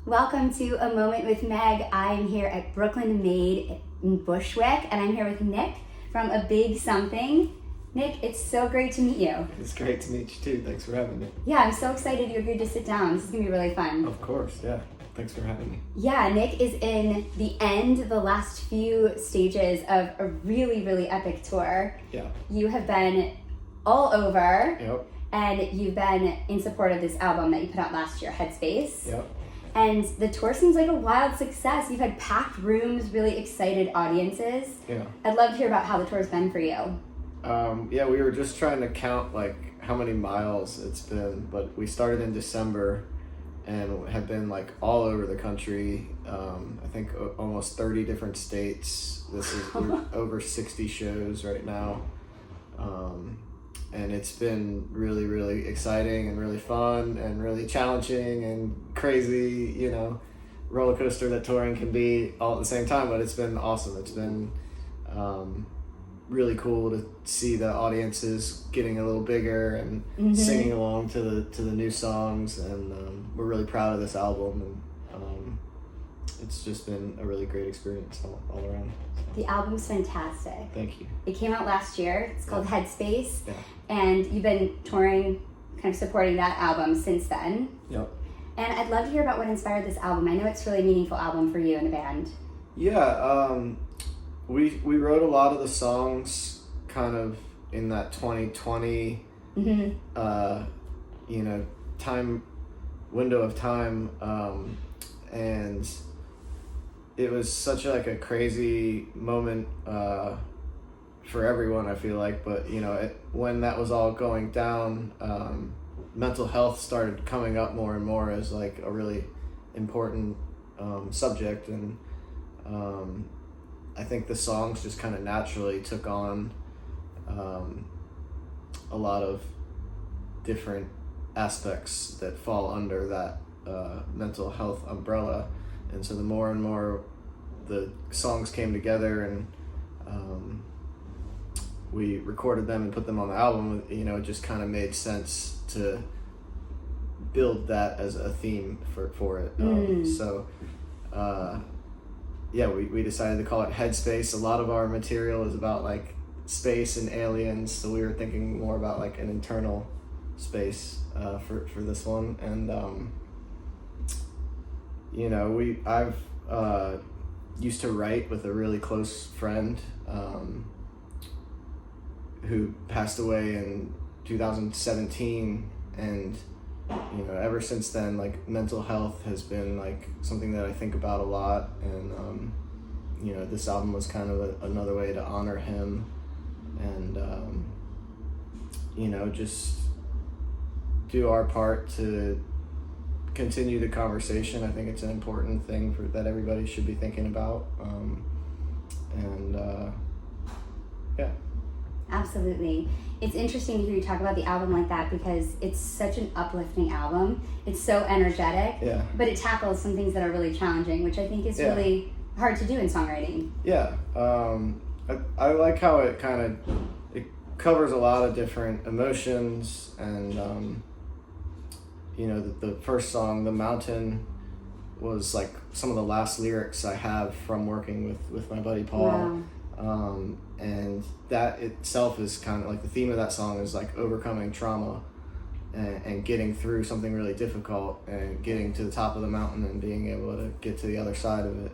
Welcome to A Moment with Meg. I am here at Brooklyn Made in Bushwick, and I'm here with Nick from A Big Something. Nick, it's so great to meet you. It's great to meet you too. Thanks for having me. Yeah, I'm so excited you agreed to sit down. This is going to be really fun. Of course, yeah. Thanks for having me. Yeah, Nick is in the last few stages of a really, really epic tour. Yeah. You have been all over. Yep. And you've been in support of this album that you put out last year, Headspace. Yep. And the tour seems like a wild success. You've had packed rooms, really excited audiences. Yeah. I'd love to hear about how the tour's been for you. Yeah, we were just trying to count like how many miles it's been, but we started in December and have been like all over the country. I think almost 30 different states. We're over 60 shows right now. And it's been really, really exciting and really fun and really challenging and crazy, roller coaster that touring can be all at the same time, but it's been awesome. It's been really cool to see the audiences getting a little bigger and singing along to the new songs, and we're really proud of this album, and it's just been a really great experience all around. The album's fantastic. Thank you. It came out last year. It's called Headspace. Yeah. And you've been touring, kind of supporting that album since then. Yep. And I'd love to hear about what inspired this album. I know it's a really meaningful album for you and the band. Yeah, we wrote a lot of the songs kind of in that 2020 window of time, and it was such like a crazy moment for everyone, I feel like, but when that was all going down, mental health started coming up more and more as like a really important subject, and I think the songs just kind of naturally took on a lot of different aspects that fall under that mental health umbrella. And so the more and more the songs came together and we recorded them and put them on the album, it just kind of made sense to build that as a theme for it. We decided to call it Headspace. A lot of our material is about like space and aliens, so we were thinking more about like an internal space for this one. And I've used to write with a really close friend who passed away in 2017, and ever since then, like, mental health has been like something that I think about a lot, and this album was kind of another way to honor him, and just do our part to continue the conversation. I think it's an important thing that everybody should be thinking about, yeah. Absolutely. It's interesting to hear you talk about the album like that because it's such an uplifting album. It's so energetic, but it tackles some things that are really challenging, which I think is really hard to do in songwriting. Yeah. I like how it covers a lot of different emotions, and the first song, The Mountain, was like some of the last lyrics I have from working with my buddy Paul. Wow. And that itself is kind of like the theme of that song is like overcoming trauma and getting through something really difficult and getting to the top of the mountain and being able to get to the other side of it.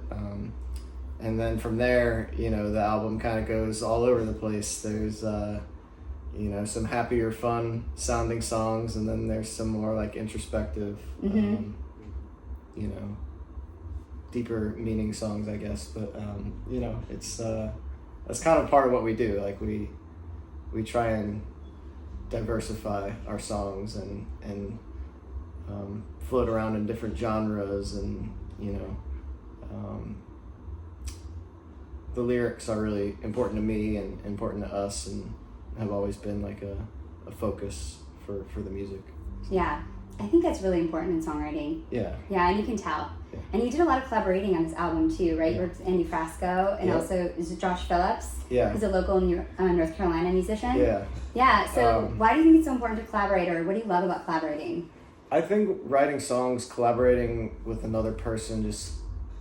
And then from there, the album kind of goes all over the place. There's some happier, fun sounding songs, and then there's some more like introspective, deeper meaning songs, I guess. But it's that's kind of part of what we do. Like we try and diversify our songs and float around in different genres, and the lyrics are really important to me and important to us, and have always been like a focus for the music. Yeah, I think that's really important in songwriting. Yeah, and you can tell. Yeah. And you did a lot of collaborating on this album too, right? You worked with Andy Frasco, and also is it Josh Phillips? Yeah. He's a local North Carolina musician. Yeah. Yeah, so why do you think it's so important to collaborate, or what do you love about collaborating? I think writing songs, collaborating with another person,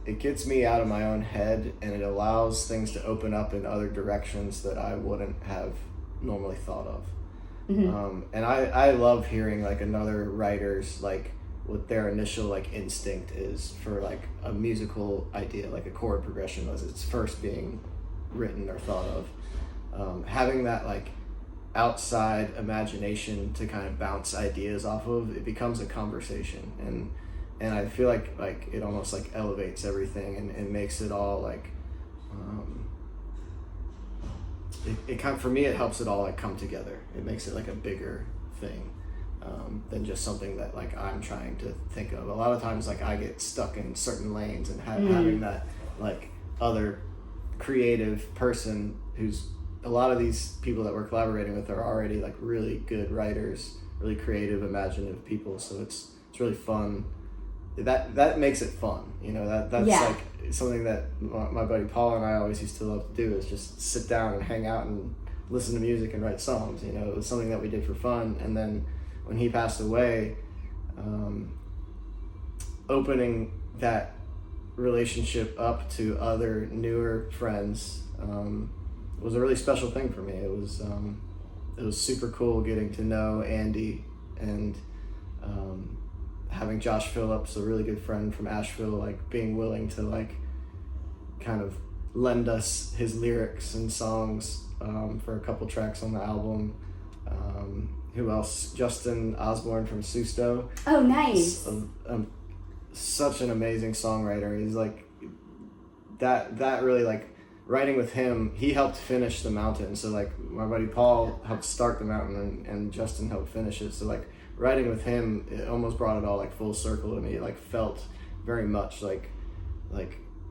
it gets me out of my own head, and it allows things to open up in other directions that I wouldn't have normally thought of. Mm-hmm. And I love hearing like another writer's like what their initial like instinct is for like a musical idea, like a chord progression as it's first being written or thought of. Having that like outside imagination to kind of bounce ideas off of, it becomes a conversation, and I feel like it almost like elevates everything and makes it all like it kind of, for me, it helps it all like come together. It makes it like a bigger thing than just something that like I'm trying to think of. A lot of times like I get stuck in certain lanes, and having that like other creative person who's, a lot of these people that we're collaborating with are already like really good writers, really creative, imaginative people. So it's really fun. That makes it fun, you know. That's like something that my buddy Paul and I always used to love to do, is just sit down and hang out and listen to music and write songs. You know, it was something that we did for fun. And then when he passed away, opening that relationship up to other newer friends was a really special thing for me. It was super cool getting to know Andy, and having Josh Phillips, a really good friend from Asheville, like being willing to like kind of lend us his lyrics and songs for a couple tracks on the album. Who else? Justin Osborne from Susto. Oh, nice. Such an amazing songwriter. He's like that really like writing with him. He helped finish The Mountain. So like my buddy Paul helped start The Mountain, and Justin helped finish it. So like writing with him, it almost brought it all like full circle to me. It like felt very much like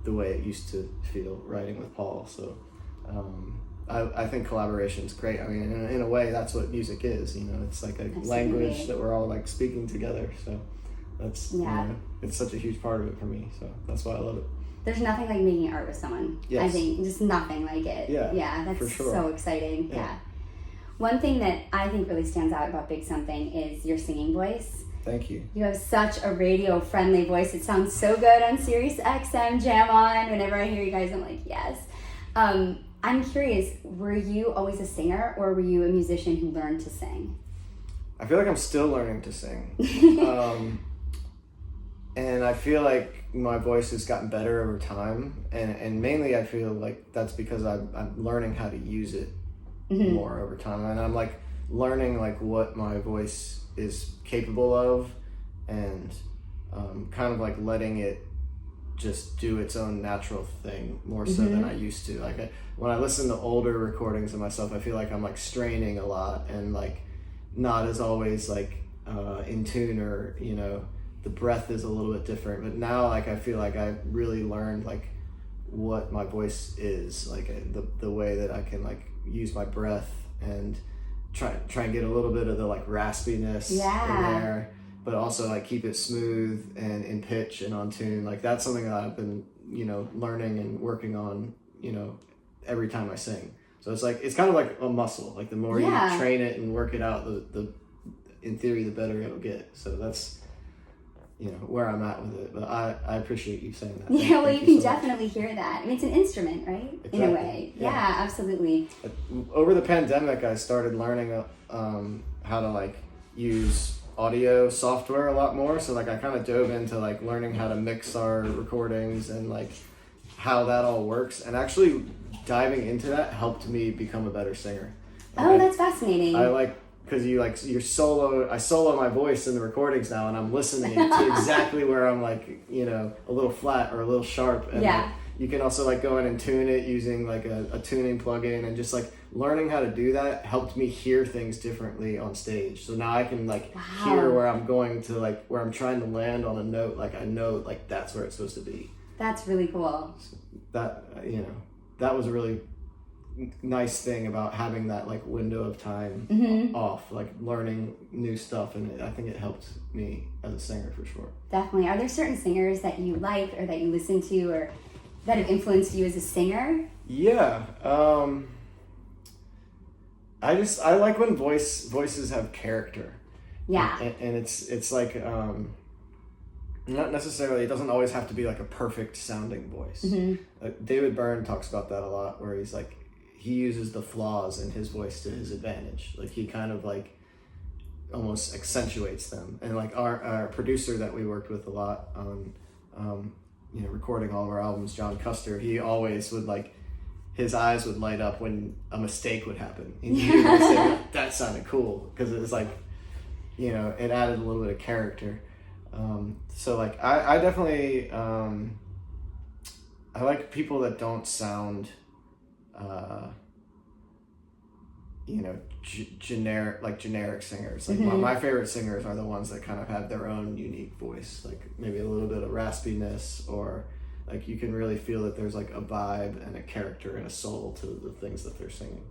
the way it used to feel writing with Paul. So I think collaboration's great. I mean, in a way, that's what music is. You know, it's like a language that we're all like speaking together. So that's you know, it's such a huge part of it for me. So that's why I love it. There's nothing like making art with someone. Yes. I think just nothing like it. Yeah, that's for sure. So exciting. Yeah. One thing that I think really stands out about Big Something is your singing voice. Thank you. You have such a radio-friendly voice. It sounds so good on Sirius XM Jam On. Whenever I hear you guys, I'm like, yes. I'm curious, were you always a singer, or were you a musician who learned to sing? I feel like I'm still learning to sing. And I feel like my voice has gotten better over time. And mainly I feel like that's because I'm learning how to use it more over time. And I'm like learning like what my voice is capable of, and kind of like letting it just do its own natural thing more so than I used to. Like when I listen to older recordings of myself, I feel like I'm like straining a lot and like not as always like in tune, or you know, the breath is a little bit different. But now like I feel like I've really learned like what my voice is, like the way that I can like use my breath and try and get a little bit of the like raspiness in there, but also like keep it smooth and in pitch and on tune. Like that's something that I've been, you know, learning and working on, you know, every time I sing. So it's like, it's kind of like a muscle. Like the more you train it and work it out, the in theory, the better it'll get. So that's, you know, where I'm at with it. But I appreciate you saying that. Yeah, well, you can definitely hear that. I mean, it's an instrument, right? Exactly. In a way. Yeah, absolutely. Over the pandemic, I started learning how to like use audio software a lot more. So like I kind of dove into like learning how to mix our recordings and like how that all works. And actually diving into that helped me become a better singer. And that's fascinating. I like, because I solo my voice in the recordings now, and I'm listening to exactly where I'm like, you know, a little flat or a little sharp. And like, you can also like go in and tune it using like a tuning plugin, and just like learning how to do that helped me hear things differently on stage. So now I can like hear where I'm going to, like where I'm trying to land on a note. Like I know like that's where it's supposed to be. That's really cool. So that, you know, that was a really nice thing about having that like window of time off, like learning new stuff, and I think it helped me as a singer for sure. Definitely. Are there certain singers that you like or that you listen to or that have influenced you as a singer? Yeah. I like when voices have character, Yeah. And it's like, not necessarily, it doesn't always have to be like a perfect sounding voice. David Byrne talks about that a lot, where he's like, he uses the flaws in his voice to his advantage. Like he kind of like almost accentuates them. And like our producer that we worked with a lot on, recording all of our albums, John Custer, he always would like, his eyes would light up when a mistake would happen. He would say, that sounded cool, because it was like, it added a little bit of character. So like I definitely I like people that don't sound generic singers. Like my favorite singers are the ones that kind of have their own unique voice, like maybe a little bit of raspiness, or like you can really feel that there's like a vibe and a character and a soul to the things that they're singing.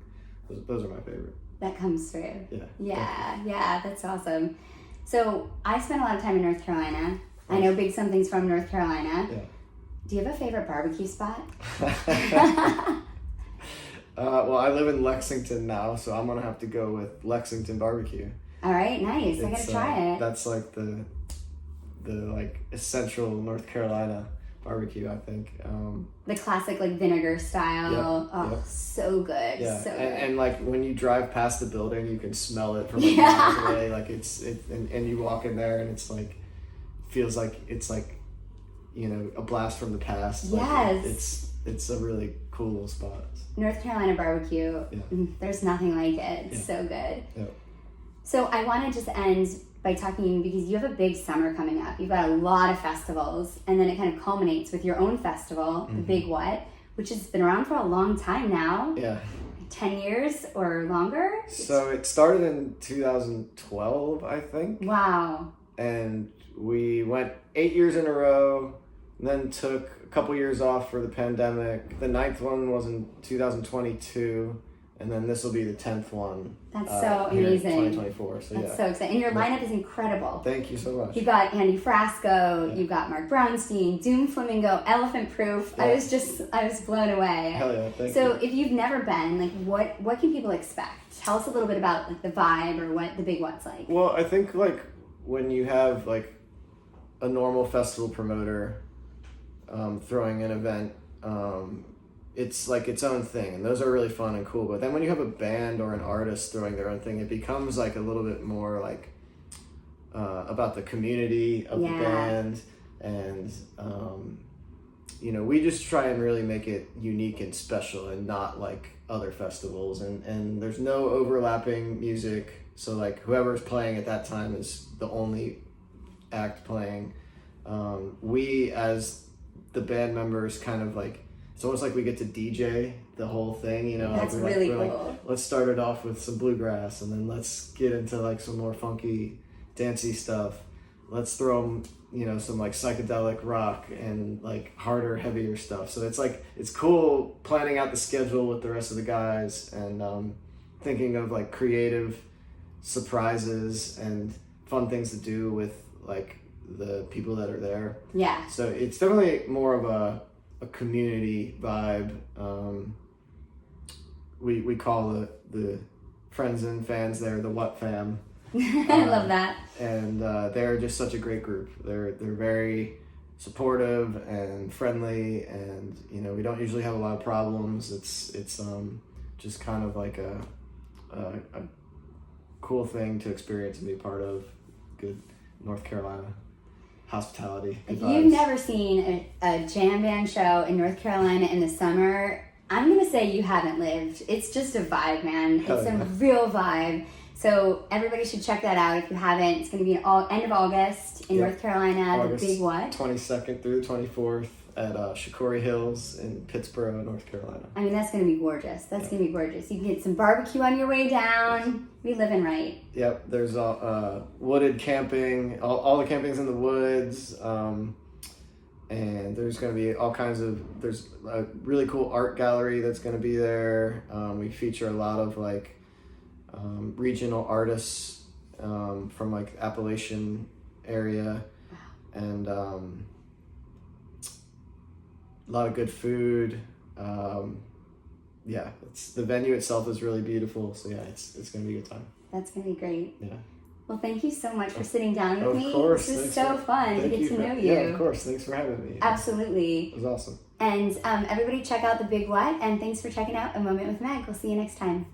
Those are my favorite. That comes through. Yeah, that's awesome. So I spent a lot of time in North Carolina. I know Big Something's from North Carolina. Yeah. Do you have a favorite barbecue spot? Well, I live in Lexington now, so I'm gonna have to go with Lexington Barbecue. All right, nice. I gotta try it. That's like the like essential North Carolina barbecue, I think. The classic like vinegar style. So good. Yeah, so good. And like when you drive past the building, you can smell it from like miles away. Like and you walk in there and it's like, feels like it's like, a blast from the past. Yes. Like it's a really cool little spot. North Carolina barbecue. Yeah. There's nothing like it. It's so good. Yeah. So I want to just end by talking, because you have a big summer coming up. You've got a lot of festivals, and then it kind of culminates with your own festival, the Big What, which has been around for a long time now. Yeah. 10 years or longer? So it started in 2012, I think. Wow. And we went 8 years in a row, then took a couple years off for the pandemic. The 9th one was in 2022, and then this will be the 10th one. That's so amazing. 2024. So That's so exciting. And your lineup is incredible. Thank you so much. You've got Andy Frasco, you've got Mark Brownstein, Doom Flamingo, Elephant Proof. Yeah. I was blown away. Hell yeah, thank you. So if you've never been, like what can people expect? Tell us a little bit about like the vibe or what the Big What's like. Well, I think like when you have like a normal festival promoter throwing an event, it's like its own thing, and those are really fun and cool. But then when you have a band or an artist throwing their own thing, it becomes like a little bit more like about the community of the band, and we just try and really make it unique and special and not like other festivals, and there's no overlapping music, so like whoever's playing at that time is the only act playing. We as the band members kind of like, it's almost like we get to DJ the whole thing, That's like, really we're cool. Like, let's start it off with some bluegrass, and then let's get into like some more funky, dancey stuff. Let's throw some like psychedelic rock and like harder, heavier stuff. So it's like, it's cool planning out the schedule with the rest of the guys, and thinking of like creative surprises and fun things to do with like the people that are there. Yeah. So it's definitely more of a community vibe. We call the friends and fans there the What Fam. I love that. And they're just such a great group. They're very supportive and friendly, and we don't usually have a lot of problems. It's just kind of like a cool thing to experience and be a part of. Good North Carolina hospitality. If you've never seen a jam band show in North Carolina in the summer, I'm going to say you haven't lived. It's just a vibe, man. It's a real vibe. So everybody should check that out if you haven't. It's going to be end of August in North Carolina, August the Big What? 22nd through the 24th at Shakori Hills in Pittsboro, North Carolina. I mean, that's going to be gorgeous. That's going to be gorgeous. You can get some barbecue on your way down. We living right. Yep, there's wooded camping. All the camping's in the woods. And there's going to be all kinds of, there's a really cool art gallery that's going to be there. We feature a lot of like regional artists from like Appalachian area. Wow. And a lot of good food. The venue itself is really beautiful. So yeah, it's going to be a good time. That's going to be great. Yeah. Well, thank you so much for sitting down with me. Of course. This was so fun to get to know you. Yeah, of course. Thanks for having me. Absolutely. It was awesome. And everybody check out The Big What, and thanks for checking out A Moment with Meg. We'll see you next time.